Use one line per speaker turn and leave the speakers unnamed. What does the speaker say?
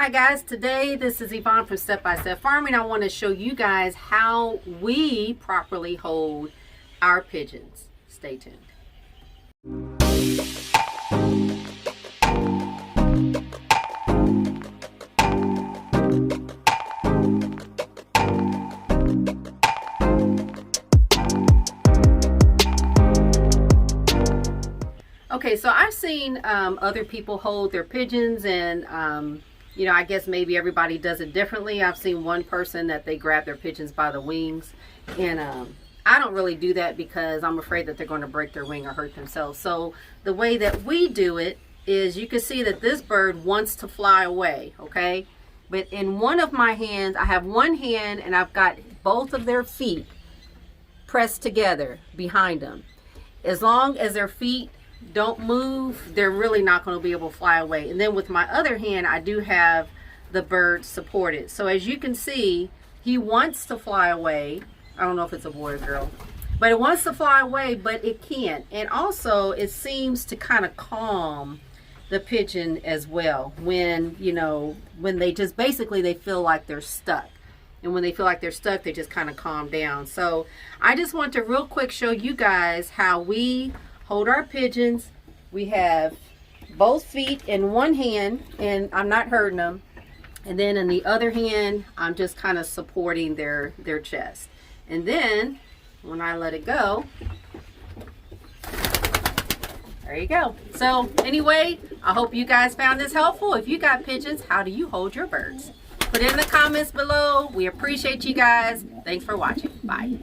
Hi guys, today this is Yvonne from Step by Step Farming. I want to show you guys how we properly hold our pigeons. Stay tuned. Okay, so I've seen other people hold their pigeons, and you know, I guess maybe everybody does it differently. I've seen one person that they grab their pigeons by the wings, and I don't really do that because I'm afraid that they're going to break their wing or hurt themselves. So the way that we do it is, you can see that this bird wants to fly away, okay? But in one of my hands, I have one hand and I've got both of their feet pressed together behind them. As long as their feet don't move, they're really not going to be able to fly away. And then with my other hand, I do have the bird supported. So as you can see, he wants to fly away. I don't know if it's a boy or girl, but it wants to fly away, but it can't. And also it seems to kind of calm the pigeon as well when, you know, when they just basically they feel like they're stuck. And when they feel like they're stuck, they just kind of calm down. So I just want to real quick show you guys how we hold our pigeons. We have both feet in one hand and I'm not hurting them, and then in the other hand I'm just kind of supporting their chest. And then when I let it go, there you go. So anyway, I hope you guys found this helpful. If you got pigeons, how do you hold your birds? Put it in the comments below. We appreciate you guys. Thanks for watching. Bye.